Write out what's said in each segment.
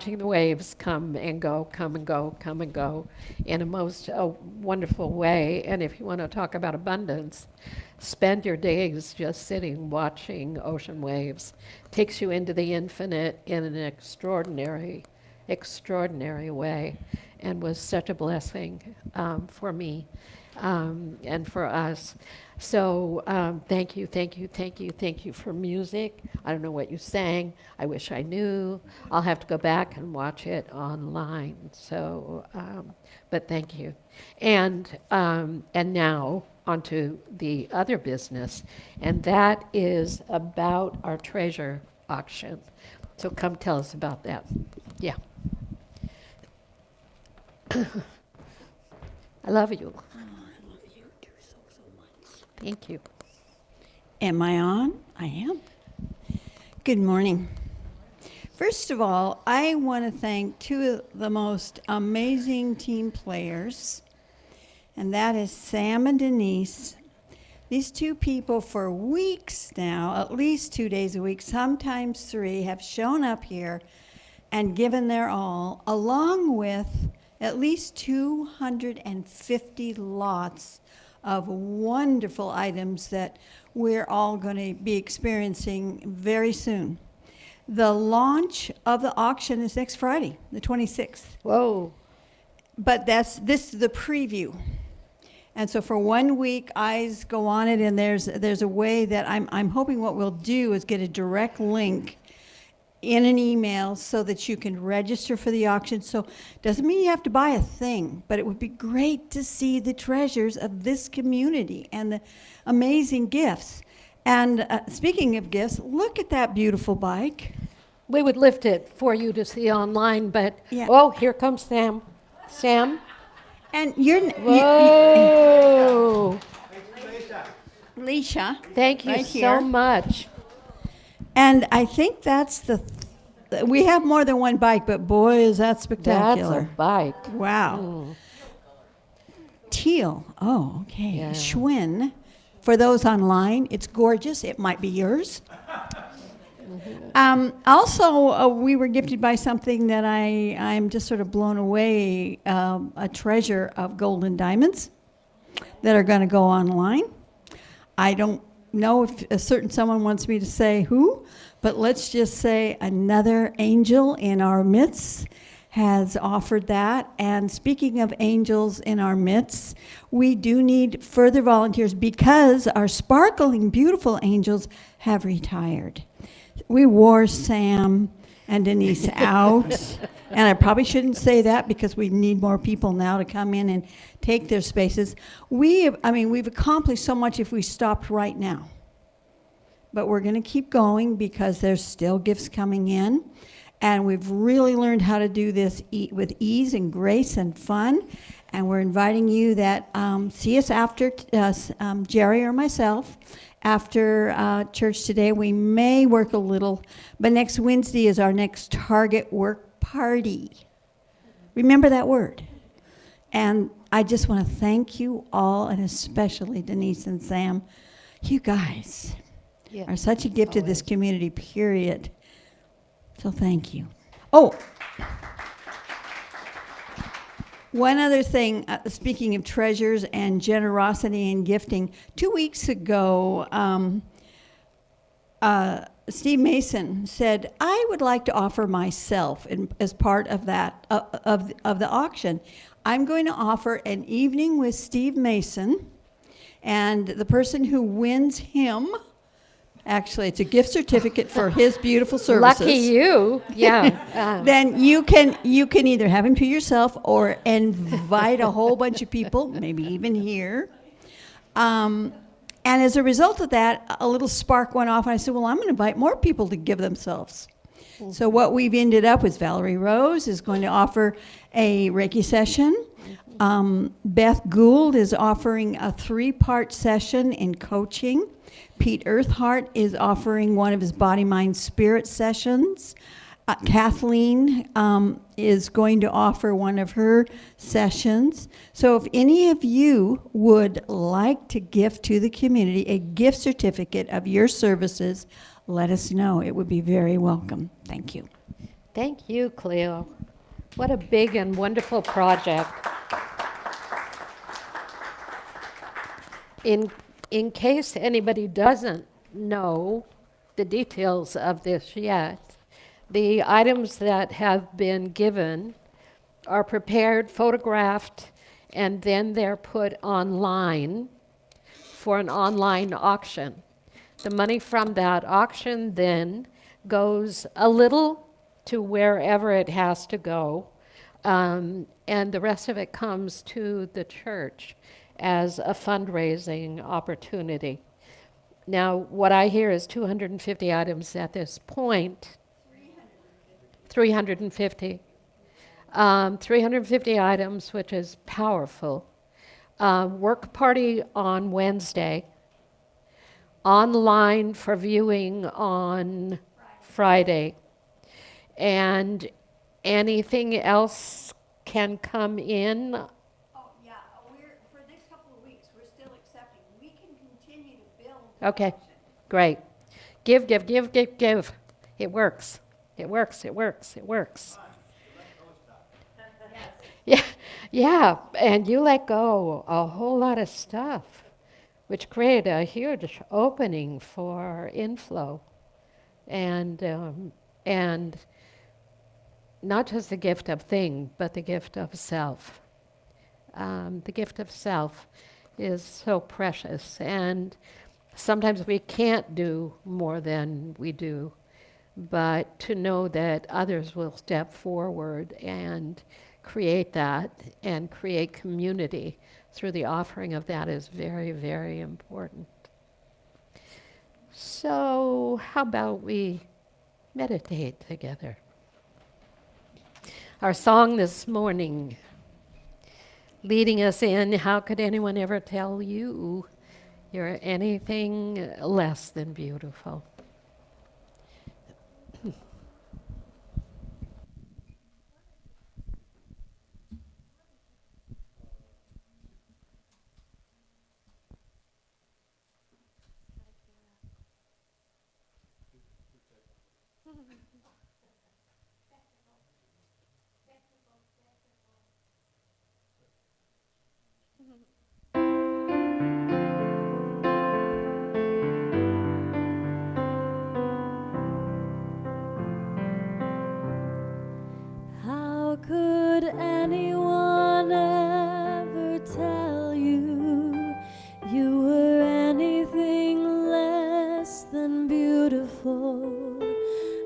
watching the waves come and go, come and go, come and go in a most wonderful way. And if you want to talk about abundance, spend your days just sitting watching ocean waves. Takes you into the infinite in an extraordinary, extraordinary way, and was such a blessing for me and for us. So thank you, thank you, thank you, thank you for music. I don't know what you sang. I wish I knew. I'll have to go back and watch it online. So, but thank you. And now onto the other business, and that is about our treasure auction. So come tell us about that. Yeah. I love you. Oh, I love you too so much. Thank you. Am I on? I am. Good morning. First of all, I want to thank two of the most amazing team players, and that is Sam and Denise. These two people for weeks now, at least 2 days a week, sometimes 3, have shown up here and given their all, along with at least 250 lots of wonderful items that we're all going to be experiencing very soon. The launch of the auction is next Friday, the 26th. Whoa. But this is the preview. And so for 1 week, eyes go on it, and there's a way that I'm hoping what we'll do is get a direct link in an email so that you can register for the auction. So doesn't mean you have to buy a thing, but it would be great to see the treasures of this community and the amazing gifts. And speaking of gifts, look at that beautiful bike. We would lift it for you to see online, but Yeah. oh, here comes Sam. Sam? And you're Whoa. Leisha. Thank you right so here. much. And I think that's we have more than one bike, but boy, is that That's spectacular. a bike. Wow. Teal. Oh, okay. Yeah. Schwinn. For those online, it's gorgeous. It might be yours. Also, we were gifted by something that I'm just sort of blown away, a treasure of gold and diamonds that are going to go online. I don't know if a certain someone wants me to say who, but let's just say another angel in our midst has offered that. And speaking of angels in our midst, we do need further volunteers because our sparkling, beautiful angels have retired. We wore Sam and Denise out, and I probably shouldn't say that because we need more people now to come in and take their spaces. We've accomplished so much if we stopped right now. But we're going to keep going because there's still gifts coming in. And we've really learned how to do this with ease and grace and fun. And we're inviting you that see us after, Jerry or myself, after church today. We may work a little, but next Wednesday is our next Target work party. Remember that word. And I just want to thank you all, and especially Denise and Sam. You guys are such a gift to this community, period. So thank you. Oh, one other thing, speaking of treasures and generosity and gifting, 2 weeks ago, Steve Mason said, I would like to offer myself as part of that, of the auction. I'm going to offer an evening with Steve Mason, and the person who wins him, actually, it's a gift certificate for his beautiful services. Lucky you. Yeah. Then you can either have him to yourself or invite a whole bunch of people, maybe even here. And as a result of that, a little spark went off, and I said, well, I'm going to invite more people to give themselves. Mm-hmm. So what we've ended up with, Valerie Rose is going to offer a Reiki session. Beth Gould is offering a 3-part session in coaching. Pete Earthhart is offering one of his body, mind, spirit sessions. Kathleen is going to offer one of her sessions. So if any of you would like to gift to the community a gift certificate of your services, let us know. It would be very welcome. Thank you. Thank you, Cleo. What a big and wonderful project. In, in case anybody doesn't know the details of this yet, the items that have been given are prepared, photographed, and then they're put online for an online auction. The money from that auction then goes a little to wherever it has to go, and the rest of it comes to the church as a fundraising opportunity. Now, what I hear is 250 items at this point. 350. 350 items, which is powerful. Work party on Wednesday. Online for viewing on Friday. And anything else can come in. Oh, yeah, for the next couple of weeks, we're still accepting. We can continue to build. Okay, great. Give, give, give, give, give. It works. It works, it works, it works. Yeah, yeah, and you let go a whole lot of stuff, which created a huge opening for inflow, and not just the gift of thing, but the gift of self. The gift of self is so precious, and sometimes we can't do more than we do, but to know that others will step forward and create that and create community through the offering of that is very, very important. So, how about we meditate together? Our song this morning, leading us in, how could anyone ever tell you you're anything less than beautiful? How could anyone ever tell you you were anything less than beautiful?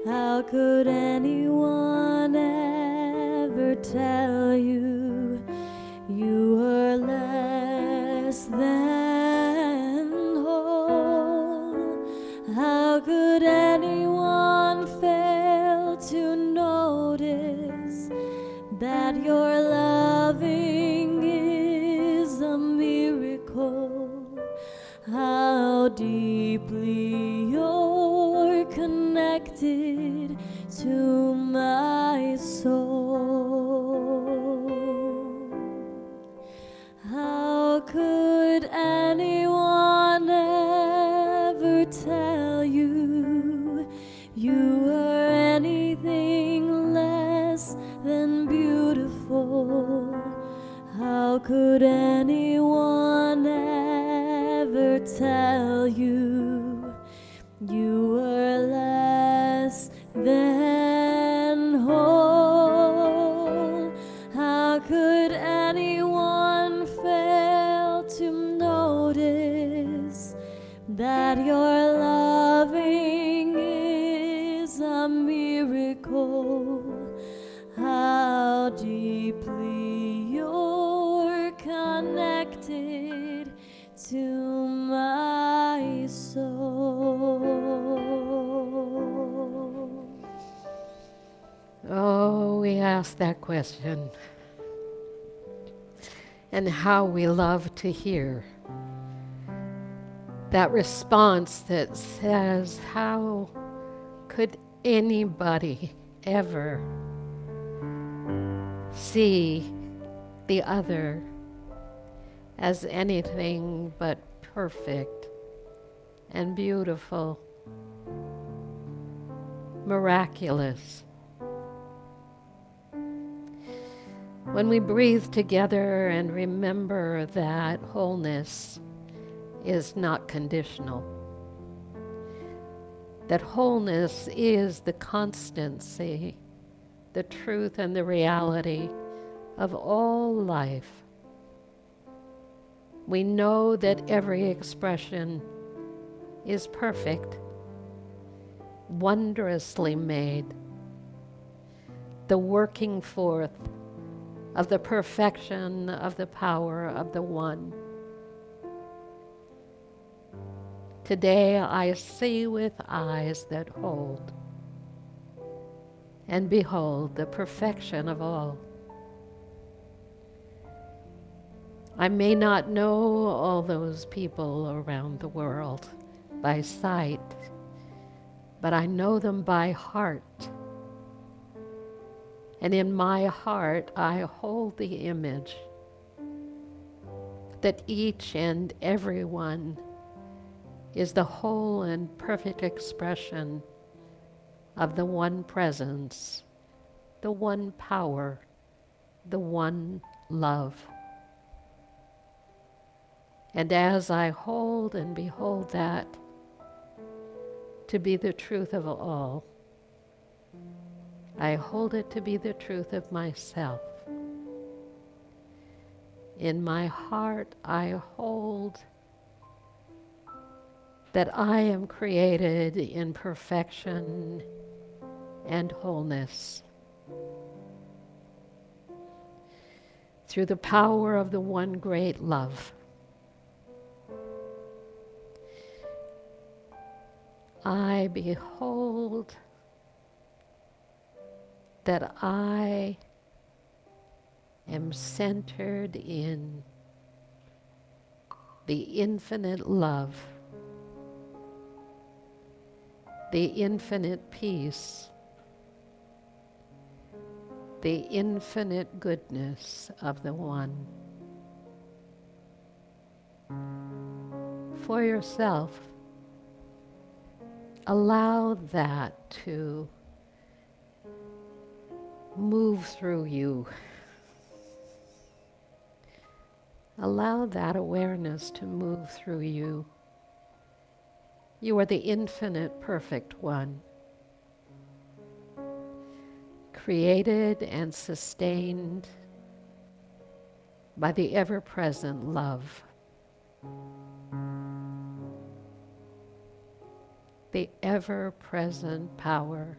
How could anyone ever tell you you were less than whole? How could anyone fail to notice that your loving is a miracle? How deeply you're connected to my soul. How could anyone ever tell you you were anything less than beautiful? How could anyone ever tell you you were less than whole? How could anyone fail to notice that your loving is a miracle? How deeply you're connected to my soul. Oh, we ask that question. And how we love to hear that response that says, how could anybody ever see the other as anything but perfect and beautiful, miraculous, When we breathe together and remember that wholeness is not conditional, that wholeness is the constancy, the truth and the reality of all life. We know that every expression is perfect, wondrously made, the working forth of the perfection of the power of the One. Today I see with eyes that hold and behold the perfection of all. I may not know all those people around the world by sight, but I know them by heart. And in my heart, I hold the image that each and every one is the whole and perfect expression of the one presence, the one power, the one love. And as I hold and behold that to be the truth of all, I hold it to be the truth of myself. In my heart, I hold that I am created in perfection and wholeness. Through the power of the one great love, I behold that I am centered in the infinite love, the infinite peace, the infinite goodness of the One. For yourself, allow that to move through you. Allow that awareness to move through you. You are the infinite perfect one, created and sustained by the ever-present love. The ever-present power,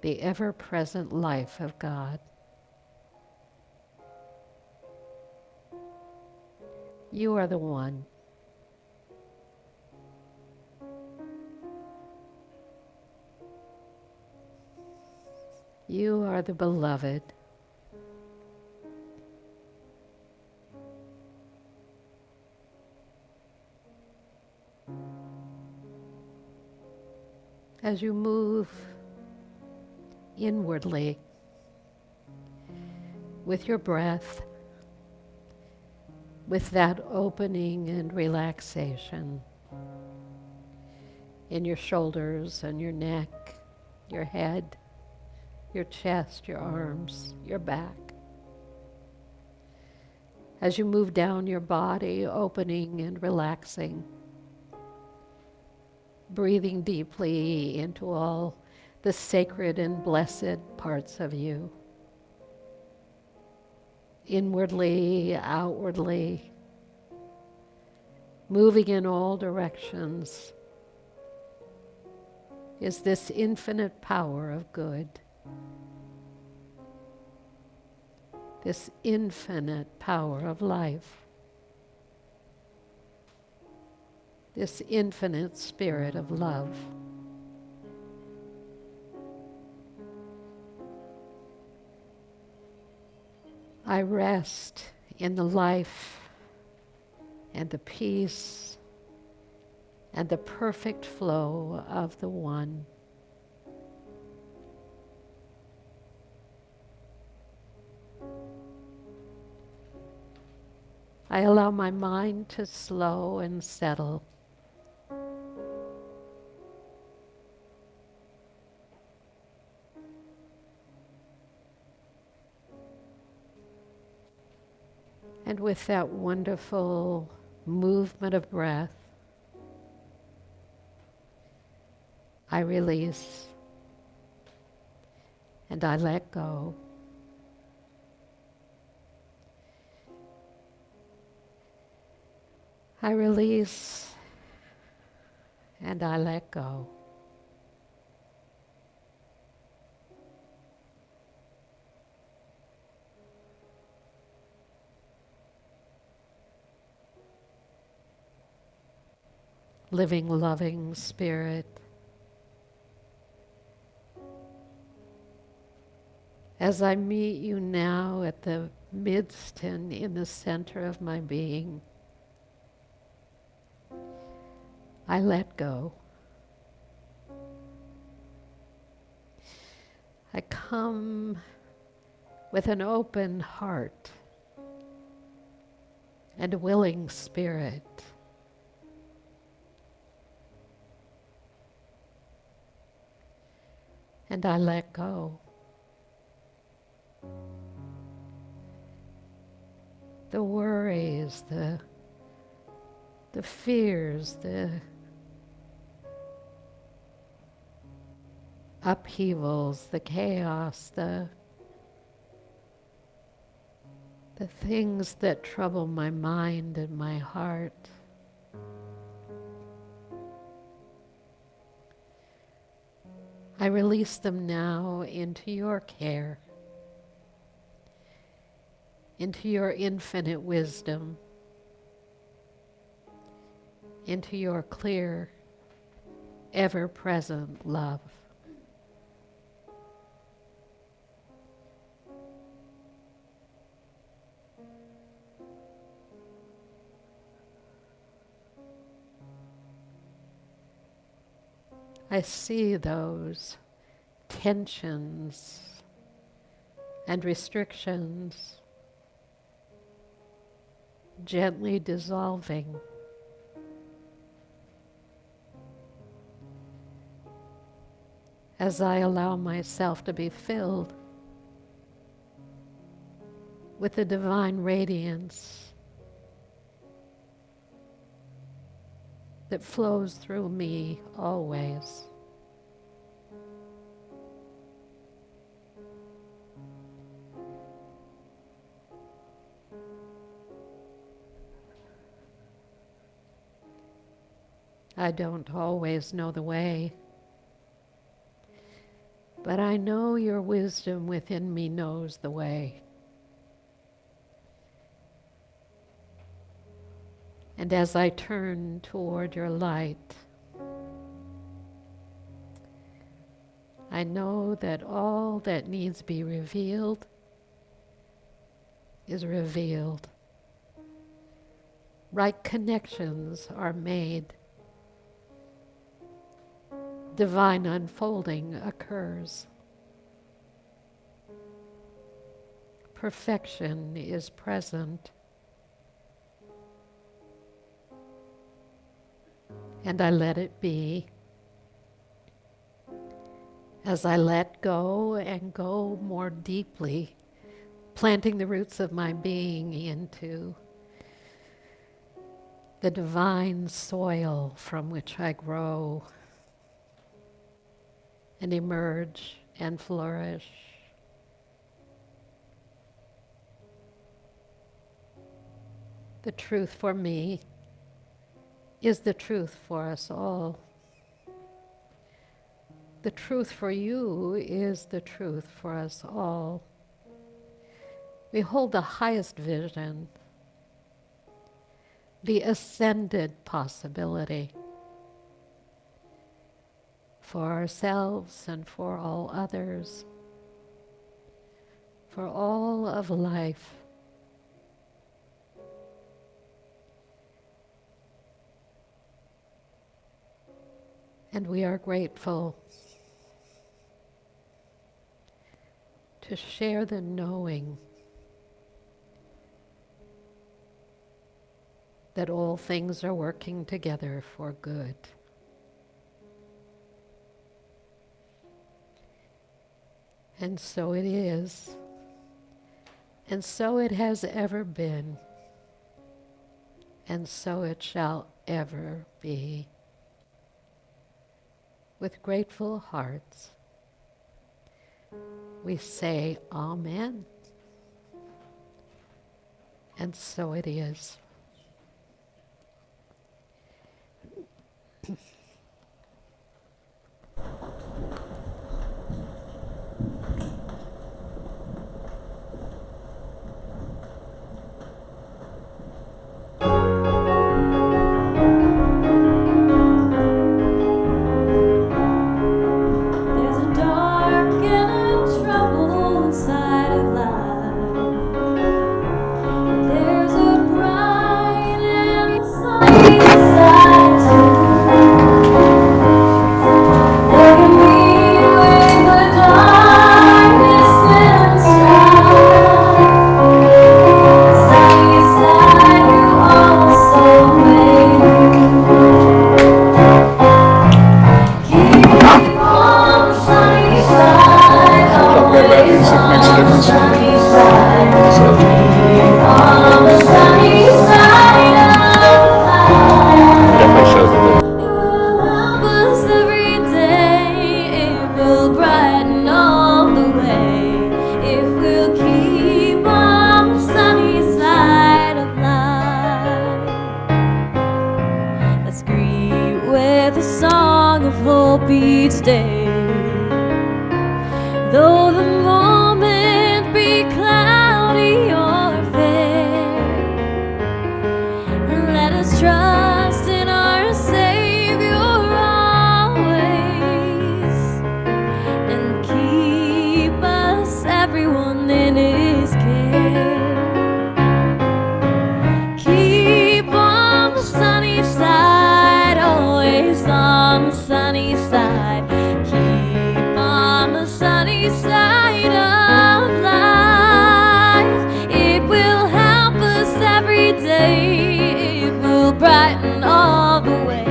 the ever-present life of God. You are the one. You are the beloved. As you move inwardly with your breath, with that opening and relaxation in your shoulders and your neck, your head, your chest, your arms, your back. As you move down your body, opening and relaxing, breathing deeply into all the sacred and blessed parts of you. Inwardly, outwardly, moving in all directions is this infinite power of good. This infinite power of life. This infinite spirit of love. I rest in the life and the peace and the perfect flow of the One. I allow my mind to slow and settle. And with that wonderful movement of breath, I release and I let go. I release and I let go. Living, loving Spirit, as I meet you now at the midst and in the center of my being, I let go. I come with an open heart and a willing spirit. And I let go. The worries, the fears, the upheavals, the chaos, the things that trouble my mind and my heart. I release them now into your care, into your infinite wisdom, into your clear, ever-present love. I see those tensions and restrictions gently dissolving. As I allow myself to be filled with the divine radiance that flows through me always. I don't always know the way, but I know your wisdom within me knows the way. And as I turn toward your light, I know that all that needs to be revealed is revealed. Right connections are made. Divine unfolding occurs. Perfection is present. And I let it be. As I let go and go more deeply, planting the roots of my being into the divine soil from which I grow and emerge and flourish. The truth for me is the truth for us all. The truth for you is the truth for us all. We hold the highest vision, the ascended possibility for ourselves and for all others, for all of life. And we are grateful to share the knowing that all things are working together for good. And so it is, and so it has ever been. and so it shall ever be. With grateful hearts, we say Amen. And so it is. There's a dark and a troubled side of life. There's a bright and sunny side too. There can be when the darkness and strife. Sunny side you also may. Keep on the sunny side, always on the sunny side. Keep on the sunny side of life. Definitely shows that It will help us every day. It will brighten all the way. If we'll keep on the sunny side of life. Let's greet with a song of hope each day. Though the moment be cloudy or fair, and let us trust in our Savior always, and keep us, everyone, in His care. Keep on the sunny side, always on the sunny side. Keep on the sunny side of life. It will help us every day. It will brighten all the way.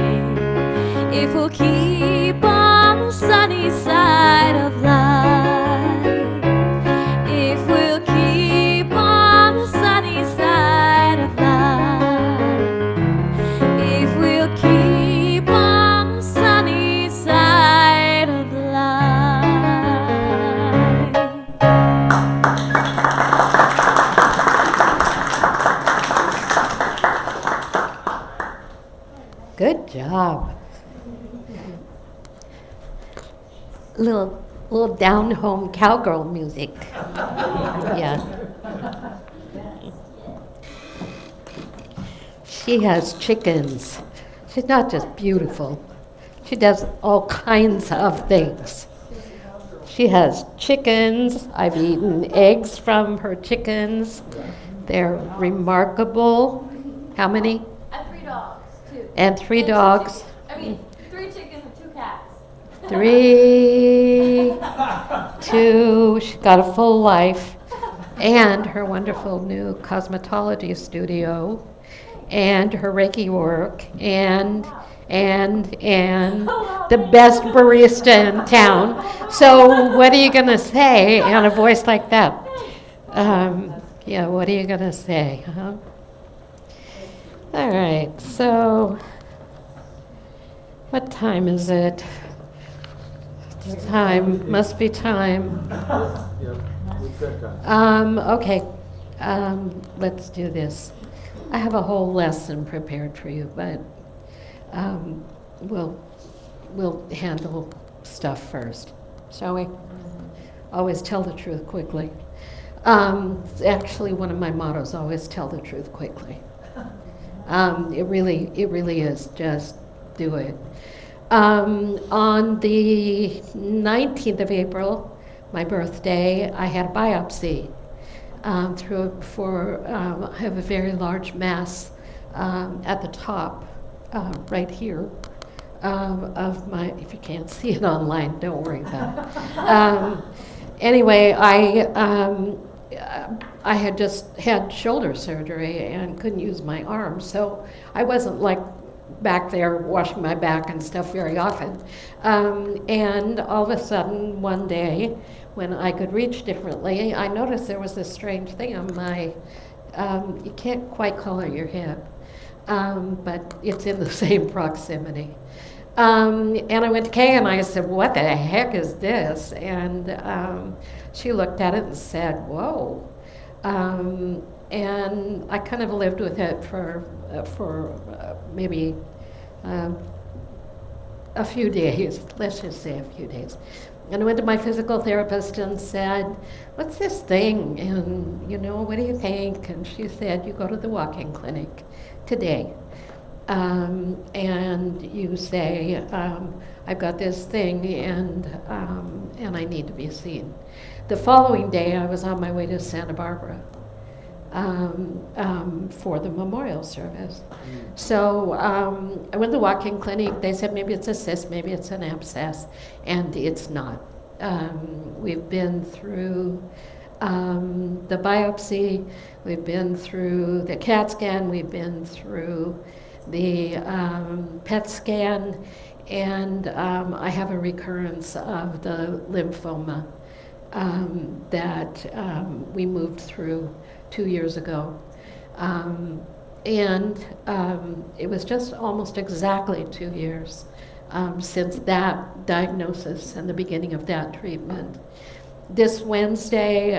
If we'll keep on the sunny side of life. If we'll keep on the sunny side of life. If we'll keep on the sunny side of life. Good job. Little down home cowgirl music. Yeah. She has chickens. She's not just beautiful. She does all kinds of things. She has chickens. I've eaten eggs from her chickens. They're remarkable. How many? And 3 dogs, too. And 3 And 2 dogs. chickens. I mean, 3 chickens and 2 cats. 3, 2, she got a full life, and her wonderful new cosmetology studio, and her Reiki work, and the best barista in town. So what are you going to say in a voice like that? Yeah, what are you going to say? Huh? All right, so what time is it? Time, must be time. Okay, let's do this. I have a whole lesson prepared for you, but we'll handle stuff first, shall we? Always tell the truth quickly. It's actually one of my mottos, always tell the truth quickly. It really is, just do it. On the 19th of April, my birthday, I had a biopsy. I have a very large mass at the top, right here, of my, if you can't see it online, don't worry about it. Anyway, I had just had shoulder surgery and couldn't use my arm, so I wasn't like back there washing my back and stuff very often. And all of a sudden, one day, when I could reach differently, I noticed there was this strange thing on my, you can't quite call it your hip, but it's in the same proximity. And I went to Kay and I said, "What the heck is this?" And she looked at it and said, "Whoa." And I kind of lived with it for maybe a few days, let's just say a few days. And I went to my physical therapist and said, "What's this thing? And, what do you think?" And she said, "You go to the walk-in clinic today. And you say, I've got this thing and I need to be seen." The following day, I was on my way to Santa Barbara for the memorial service. So I went to the walk-in clinic. They said maybe it's a cyst, maybe it's an abscess, and it's not. We've been through the biopsy, we've been through the CAT scan, we've been through the PET scan, and I have a recurrence of the lymphoma that we moved through 2 years ago. And it was just almost exactly 2 years since that diagnosis and the beginning of that treatment. This Wednesday,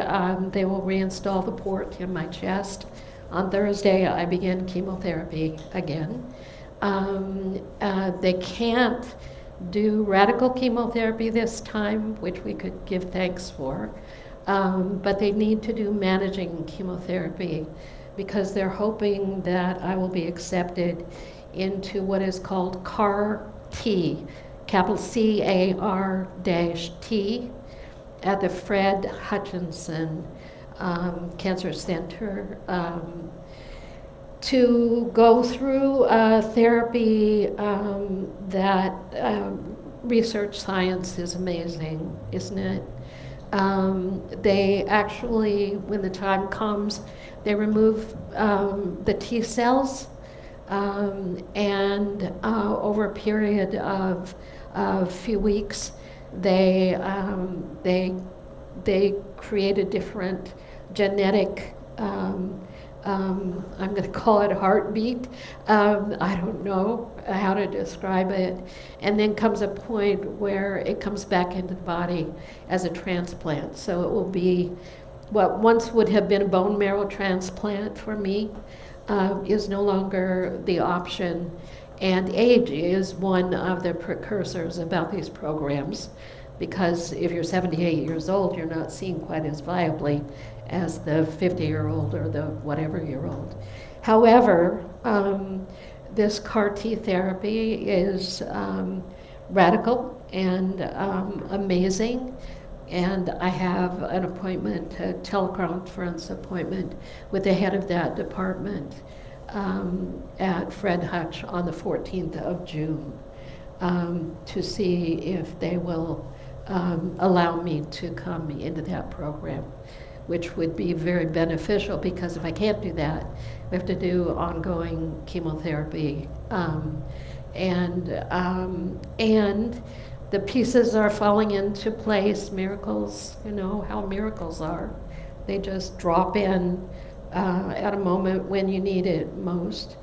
they will reinstall the port in my chest. On Thursday, I begin chemotherapy again. They can't do radical chemotherapy this time, which we could give thanks for, but they need to do managing chemotherapy because they're hoping that I will be accepted into what is called CAR-T, capital C-A-R-T, at the Fred Hutchinson Cancer Center, to go through therapy that research science is amazing, isn't it? They actually, when the time comes, they remove the T cells, and over a period of a few weeks, they create a different genetic, I'm going to call it heartbeat. I don't know how to describe it. And then comes a point where it comes back into the body as a transplant. So it will be what once would have been a bone marrow transplant for me is no longer the option. And age is one of the precursors about these programs, because if you're 78 years old, you're not seen quite as viably as the 50-year-old or the whatever-year-old. However, this CAR-T therapy is radical and amazing, and I have an appointment, a teleconference appointment with the head of that department at Fred Hutch on the 14th of June to see if they will allow me to come into that program, which would be very beneficial, because if I can't do that, we have to do ongoing chemotherapy. And the pieces are falling into place, miracles, you know how miracles are. They just drop in at a moment when you need it most.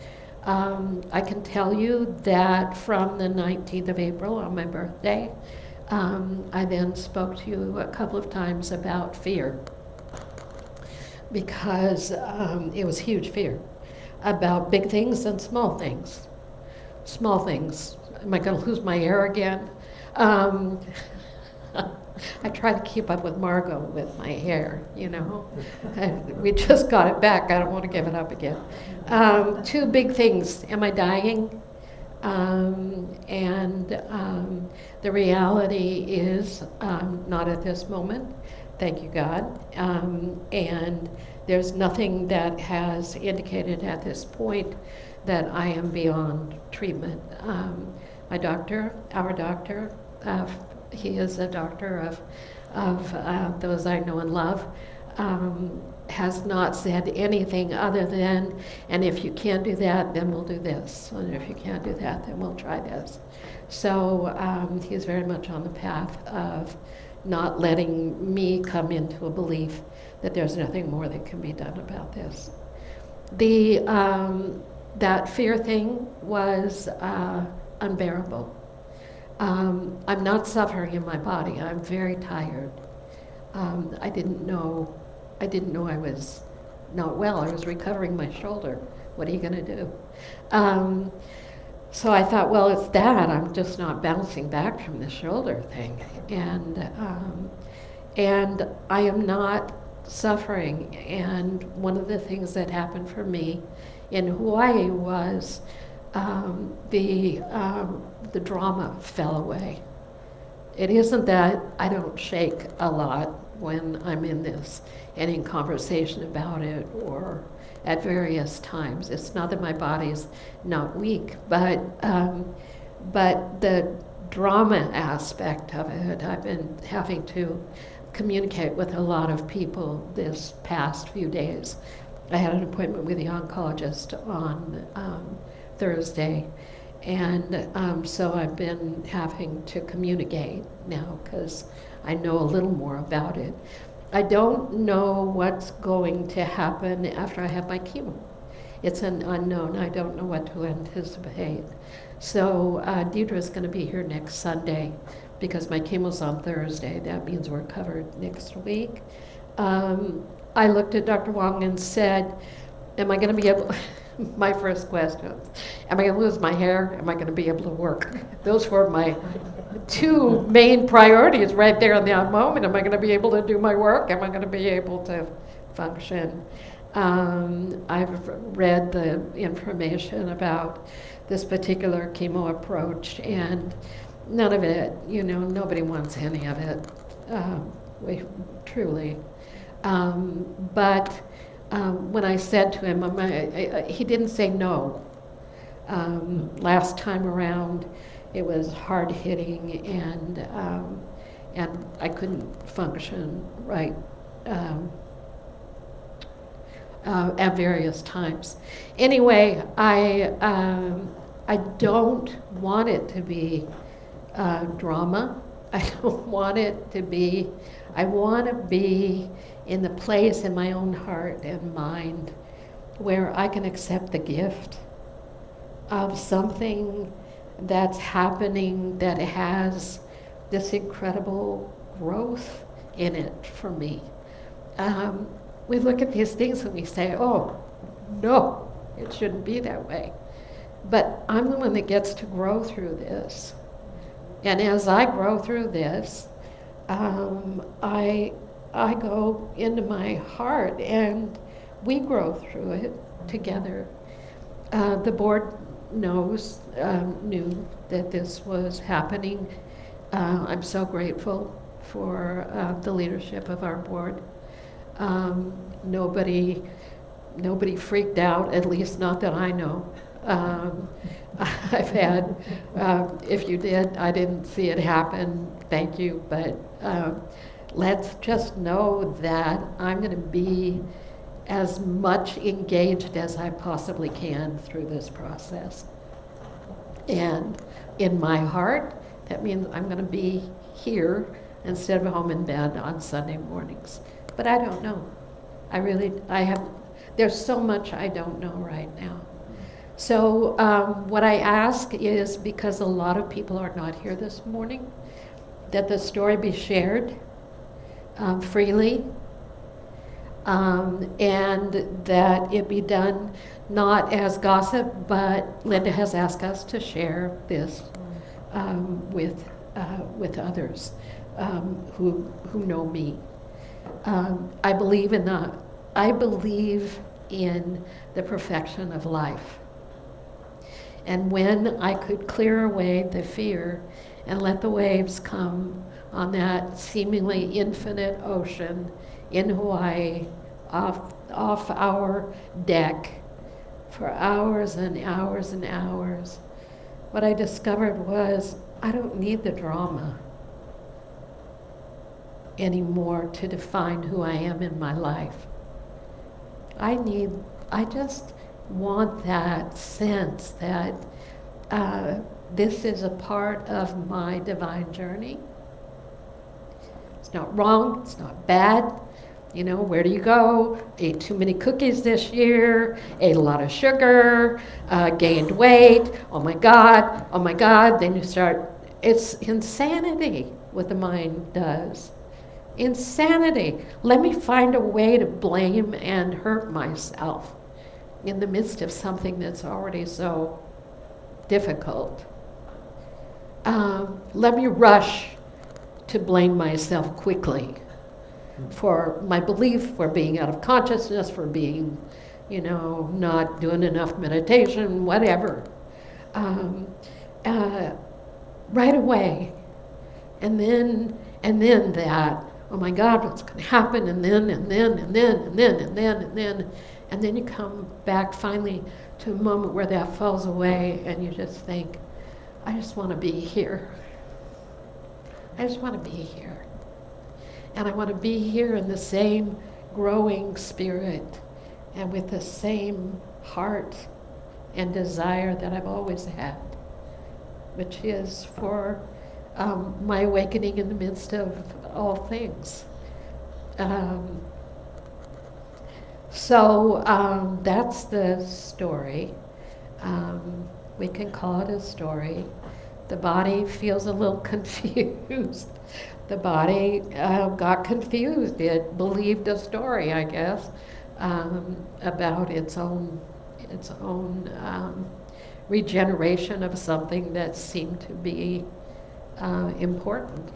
I can tell you that from the 19th of April, on my birthday, I then spoke to you a couple of times about fear, because it was huge fear about big things and small things. Small things. Am I going to lose my hair again? I try to keep up with Margot with my hair, you know. We just got it back. I don't want to give it up again. Two big things. Am I dying? The reality is not at this moment. Thank you, God. And there's nothing that has indicated at this point that I am beyond treatment. My doctor, our doctor, he is a doctor of those I know and love, has not said anything other than, and if you can't do that, then we'll do this. And if you can't do that, then we'll try this. So he's very much on the path of not letting me come into a belief that there's nothing more that can be done about this. that fear thing was unbearable. I'm not suffering in my body. I'm very tired. I didn't know I was not well. I was recovering my shoulder. What are you going to do? So I thought, well, it's that. I'm just not bouncing back from the shoulder thing. And I am not suffering. And one of the things that happened for me in Hawaii was the drama fell away. It isn't that I don't shake a lot when I'm in this and in conversation about it or at various times. It's not that my body's not weak, but the drama aspect of it, I've been having to communicate with a lot of people this past few days. I had an appointment with the oncologist on Thursday, and so I've been having to communicate now because I know a little more about it. I don't know what's going to happen after I have my chemo. It's an unknown. I don't know what to anticipate. So Deidre's going to be here next Sunday because my chemo's on Thursday. That means we're covered next week. I looked at Dr. Wong and said, am I going to be able, my first question, am I going to lose my hair? Am I going to be able to work? Those were my two main priorities right there in that moment. Am I going to be able to do my work? Am I going to be able to function? I've read the information about this particular chemo approach, and none of it, nobody wants any of it, truly. But when I said to him, he didn't say no. Last time around, it was hard hitting, and I couldn't function right at various times. Anyway, I don't want it to be drama. I don't want it to be. I want to be in the place in my own heart and mind where I can accept the gift of something that's happening that has this incredible growth in it for me. We look at these things and we say, oh, no, it shouldn't be that way. But I'm the one that gets to grow through this. And as I grow through this, I go into my heart and we grow through it together. The board knew that this was happening. I'm so grateful for the leadership of our board. Nobody freaked out, at least not that I know. I've had, if you did, I didn't see it happen, thank you, but let's just know that I'm going to be as much engaged as I possibly can through this process. And in my heart, that means I'm going to be here instead of home in bed on Sunday mornings. But I don't know. There's so much I don't know right now. So what I ask is, because a lot of people are not here this morning, that the story be shared freely, and that it be done not as gossip, but Linda has asked us to share this with others who know me. I believe in the perfection of life. And when I could clear away the fear and let the waves come on that seemingly infinite ocean in Hawaii off our deck for hours and hours and hours, what I discovered was I don't need the drama anymore to define who I am in my life. I just want that sense that this is a part of my divine journey. It's not wrong, it's not bad, You know, where do you go? Ate too many cookies this year, ate a lot of sugar, gained weight. Oh my God, oh my God. Then you start, it's insanity what the mind does. Insanity. Let me find a way to blame and hurt myself in the midst of something that's already so difficult. Let me rush to blame myself quickly for my belief, for being out of consciousness, for being, not doing enough meditation, whatever. Right away. And then that, oh my God, what's going to happen? And then you come back finally to a moment where that falls away and you just think, I just want to be here. I just want to be here. And I want to be here in the same growing spirit and with the same heart and desire that I've always had, which is for my awakening in the midst of all things. So that's the story. We can call it a story. The body feels a little confused. The body got confused. It believed a story, I guess, about its own regeneration of something that seemed to be important.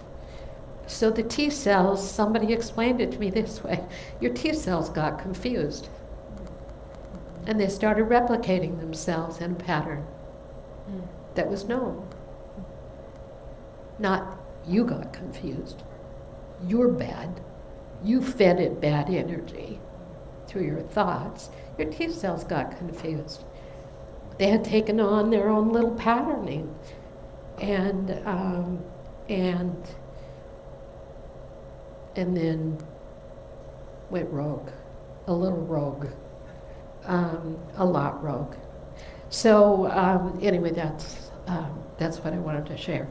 So the T cells, somebody explained it to me this way, your T cells got confused. And they started replicating themselves in a pattern that was known. Not you got confused. You're bad. You fed it bad energy through your thoughts. Your T cells got confused. They had taken on their own little patterning and then went rogue, a little rogue, a lot rogue. So anyway, that's what I wanted to share.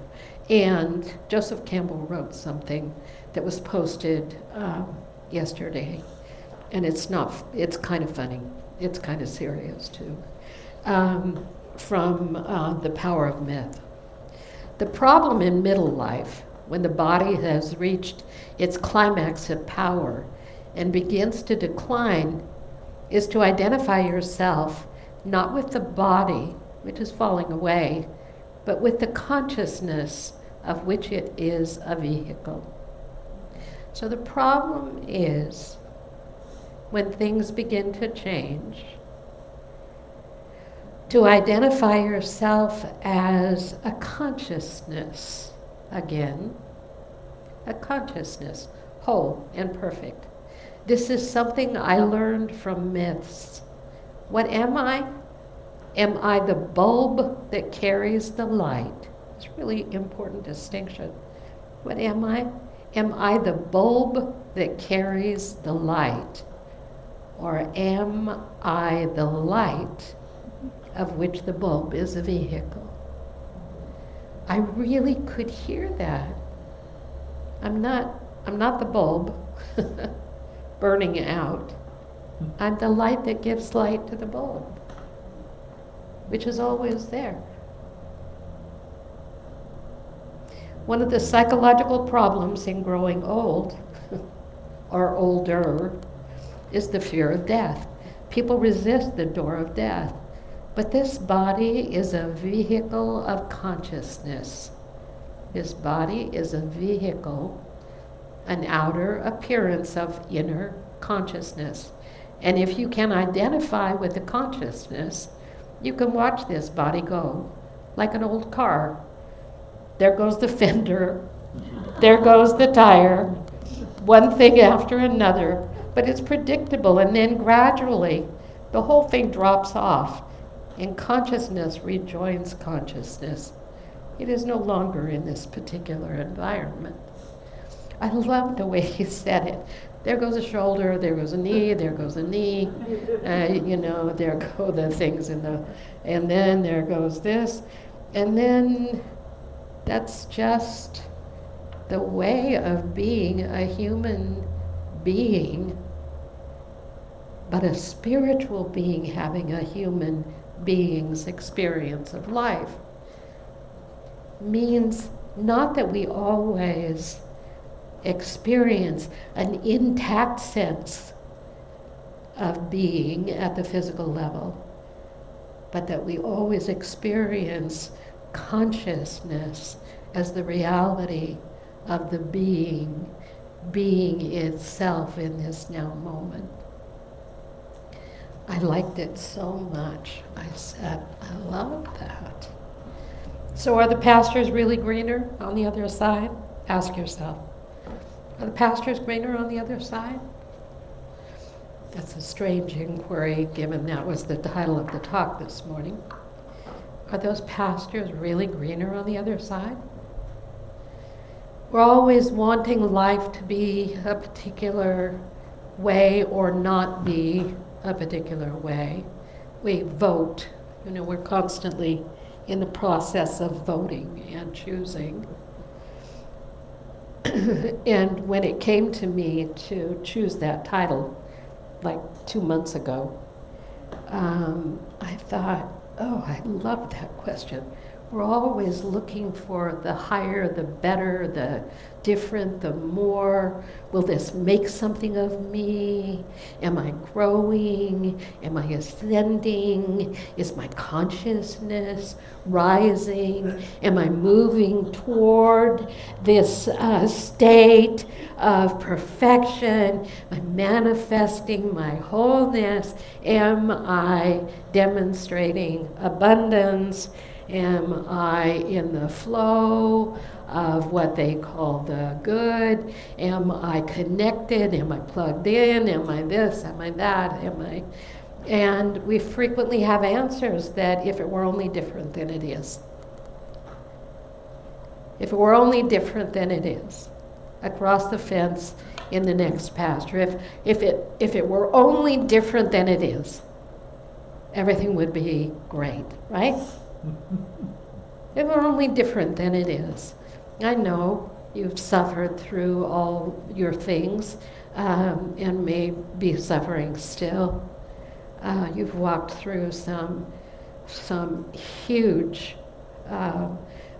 And Joseph Campbell wrote something that was posted yesterday, and it's kind of funny. It's kind of serious too. From The Power of Myth. The problem in middle life, when the body has reached its climax of power and begins to decline, is to identify yourself not with the body, which is falling away, but with the consciousness of which it is a vehicle. So the problem is, when things begin to change, to identify yourself as a consciousness again, a consciousness, whole and perfect. This is something I learned from myths. What am I? Am I the bulb that carries the light? It's a really important distinction. What am I? Am I the bulb that carries the light? Or am I the light of which the bulb is a vehicle? I really could hear that. I'm not the bulb burning out. I'm the light that gives light to the bulb, which is always there. One of the psychological problems in growing old, or older, is the fear of death. People resist the door of death. But this body is a vehicle of consciousness. This body is a vehicle, an outer appearance of inner consciousness. And if you can identify with the consciousness, you can watch this body go like an old car. There goes the fender, there goes the tire, one thing after another, but it's predictable, and then gradually the whole thing drops off, and consciousness rejoins consciousness. It is no longer in this particular environment. I love the way he said it. There goes a shoulder, there goes a knee, there goes a knee, there go the things and then there goes this, and then that's just the way of being a human being, but a spiritual being having a human being's experience of life, means not that we always experience an intact sense of being at the physical level, but that we always experience consciousness as the reality of the being itself in this now moment. I liked it so much. I said, I love that. So are the pastures really greener on the other side? Ask yourself. Are the pastures greener on the other side? That's a strange inquiry, given that was the title of the talk this morning. Are those pastures really greener on the other side? We're always wanting life to be a particular way or not be a particular way. We vote. We're constantly in the process of voting and choosing. And when it came to me to choose that title, like 2 months ago, I thought, oh, I love that question. We're always looking for the higher, the better, the different, the more. Will this make something of me? Am I growing? Am I ascending? Is my consciousness rising? Am I moving toward this state of perfection? Am I manifesting my wholeness? Am I demonstrating abundance? Am I in the flow of what they call the good? Am I connected? Am I plugged in? Am I this? Am I that? Am I? And we frequently have answers that if it were only different than it is. If it were only different than it is. Across the fence in the next pasture. If it were only different than it is, everything would be great, right? If we're only different than it is. I know you've suffered through all your things and may be suffering still. You've walked through some huge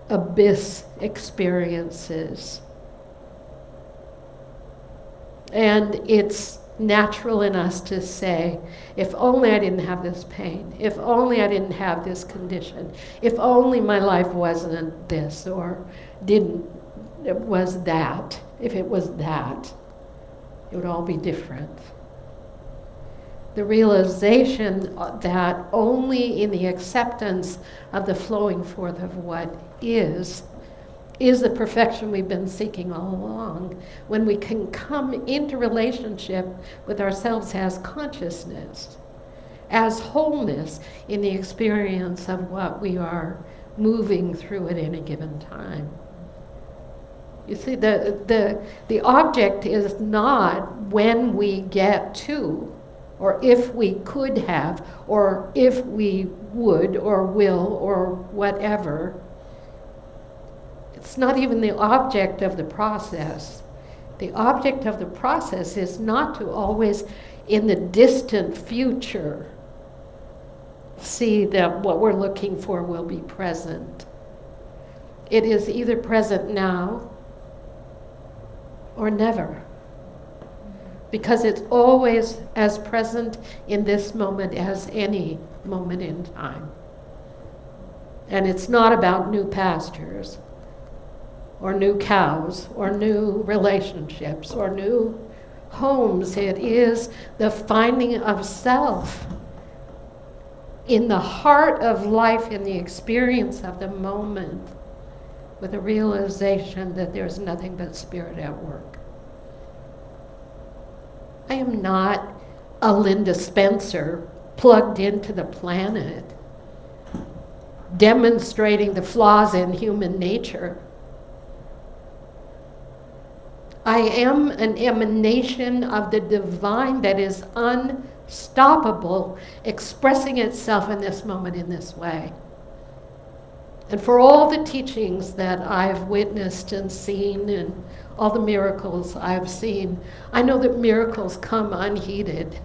abyss experiences. And it's natural in us to say, if only I didn't have this pain, if only I didn't have this condition, if only my life wasn't this or it was that, if it was that, it would all be different. The realization that only in the acceptance of the flowing forth of what is the perfection we've been seeking all along. When we can come into relationship with ourselves as consciousness, as wholeness in the experience of what we are moving through at any given time. You see, the object is not when we get to, or if we could have, or if we would, or will, or whatever. It's not even the object of the process. The object of the process is not to always, in the distant future, see that what we're looking for will be present. It is either present now or never. Because it's always as present in this moment as any moment in time. And it's not about new pastures, or new cows, or new relationships, or new homes. It is the finding of self in the heart of life, in the experience of the moment, with a realization that there's nothing but spirit at work. I am not a Linda Spencer plugged into the planet, demonstrating the flaws in human nature. I am an emanation of the divine that is unstoppable, expressing itself in this moment in this way. And for all the teachings that I've witnessed and seen and all the miracles I've seen, I know that miracles come unheeded.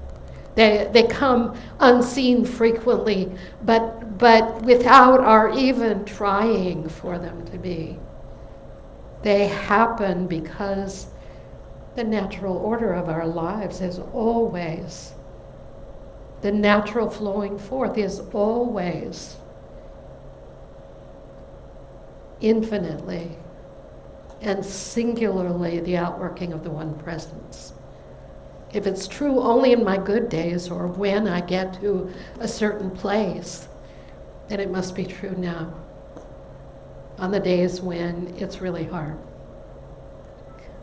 They come unseen frequently, but without our even trying for them to be. They happen because the natural order of our lives is always, the natural flowing forth is always infinitely and singularly the outworking of the one presence. If it's true only in my good days or when I get to a certain place, then it must be true now, on the days when it's really hard,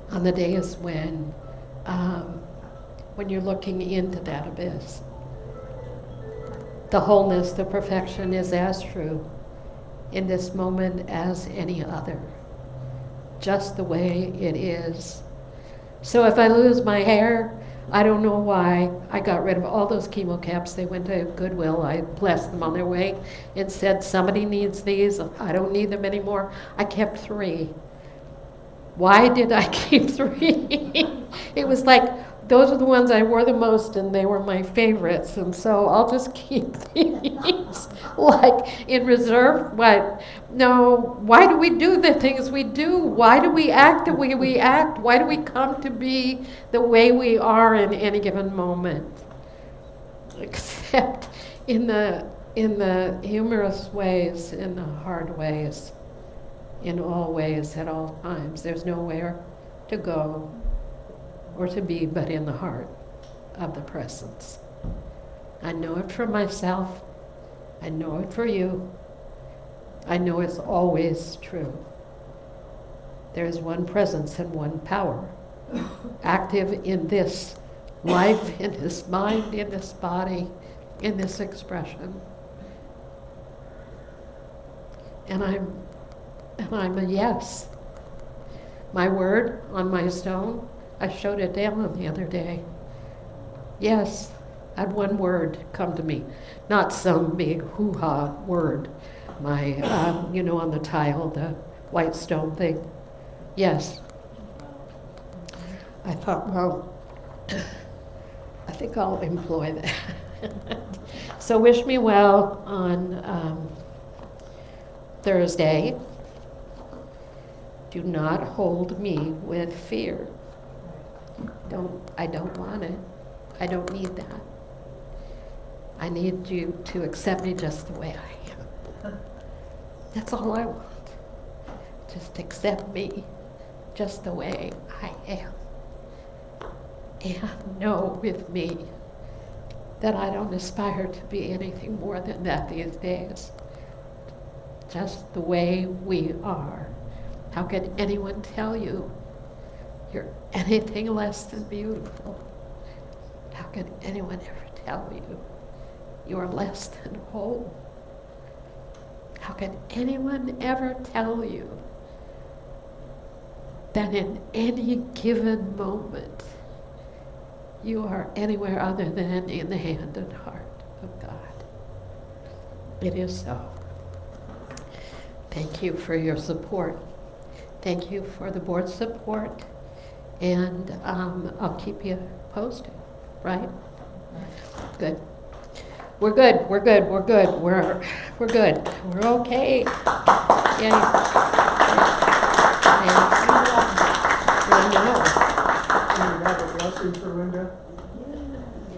on the days when you're looking into that abyss. The wholeness, the perfection is as true in this moment as any other, just the way it is. So if I lose my hair, I don't know why. I got rid of all those chemo caps. They went to Goodwill. I blessed them on their way and said, somebody needs these. I don't need them anymore. I kept 3. Why did I keep 3? It was like, those are the ones I wore the most and they were my favorites, and so I'll just keep these. Like in reserve, what? No, why do we do the things we do? Why do we act the way we act? Why do we come to be the way we are in any given moment? Except in the humorous ways, in the hard ways, in all ways, at all times. There's nowhere to go or to be but in the heart of the presence. I know it for myself. I know it for you. I know it's always true. There is one presence and one power, active in this life, in this mind, in this body, in this expression. And I'm a yes. My word on my stone, I showed it down the other day. Yes, I had one word come to me, not some big hoo-ha word. My, on the tile, the white stone thing. Yes. I thought, well, I think I'll employ that. So wish me well on Thursday. Do not hold me with fear. I don't want it. I don't need that. I need you to accept me just the way I am. That's all I want. Just accept me just the way I am. And know with me that I don't aspire to be anything more than that these days. Just the way we are. How can anyone tell you you're anything less than beautiful? How can anyone ever tell you you're less than whole? How can anyone ever tell you that in any given moment you are anywhere other than in the hand and heart of God? It is so. Thank you for your support. Thank you for the board's support. And I'll keep you posted, right? Good. We're good. We're good. We're good. We're good. We're okay. Yeah. You have a blessing for Linda?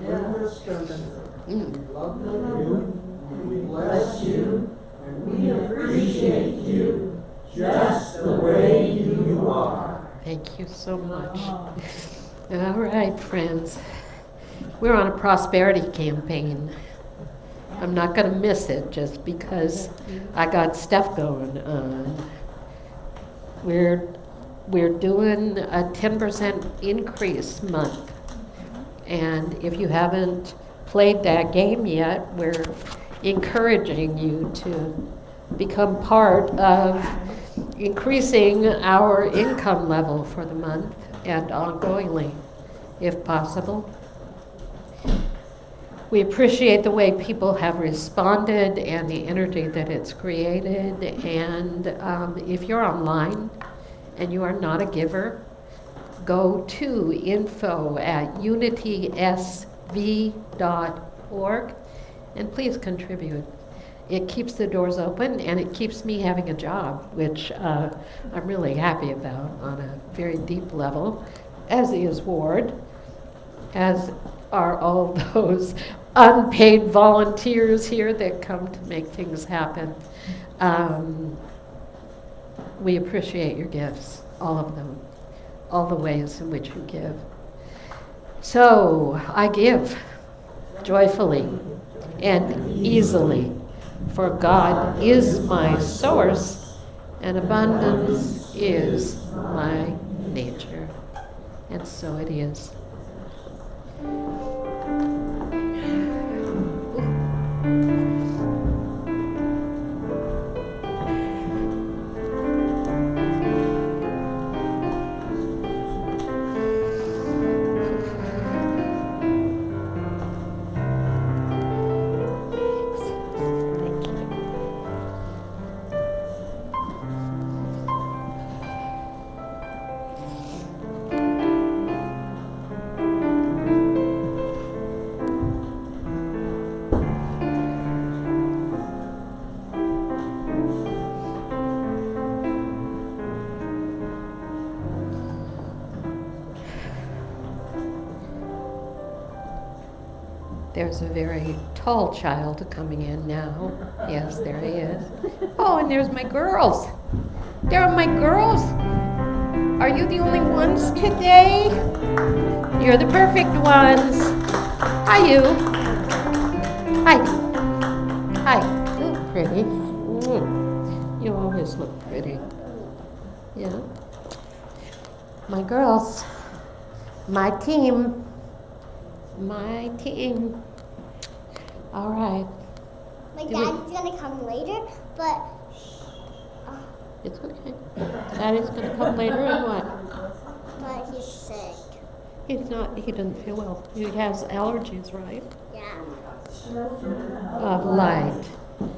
Linda Spencer. We love you, we bless you, and we appreciate you just the way you are. Thank you so much. All right, friends. We're on a prosperity campaign. I'm not going to miss it just because I got stuff going on. We're doing a 10% increase month. And if you haven't played that game yet, we're encouraging you to become part of increasing our income level for the month and ongoingly, if possible. We appreciate the way people have responded and the energy that it's created. And if you're online and you are not a giver, go to info@unitysv.org and please contribute. It keeps the doors open and it keeps me having a job, which I'm really happy about on a very deep level, as is Ward, as are all those unpaid volunteers here that come to make things happen. We appreciate your gifts, all of them, all the ways in which you give. So I give joyfully and easily, for God is my source and abundance is my nature. And so it is. There's a very tall child coming in now. Yes, there he is. Oh, and there's my girls. There are my girls. Are you the only ones today? You're the perfect ones. Hi, you. Hi. Hi. You look pretty. You always look pretty. Yeah. My girls. My team. My team. All right. My daddy's gonna come later, but It's okay. Daddy's gonna come later and what? he's sick. He's not, he doesn't feel well. He has allergies, right? Yeah. Of light.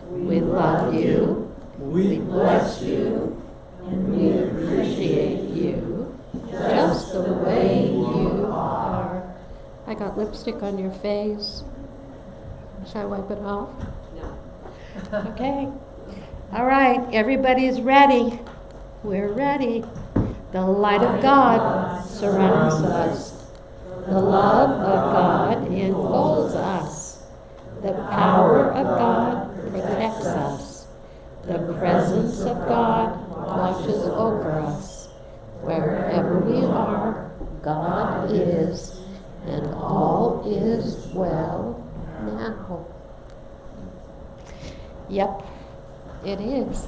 We love you. We bless you. And we appreciate you just the way you are. I got lipstick on your face. Should I wipe it off? No. Okay. All right, everybody's ready. We're ready. The light of God surrounds us. The love of God enfolds us. The power of God protects us. The presence of God watches over us. Wherever we are, God is, and all is well now. Yep, it is.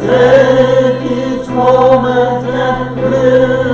Take each moment and live.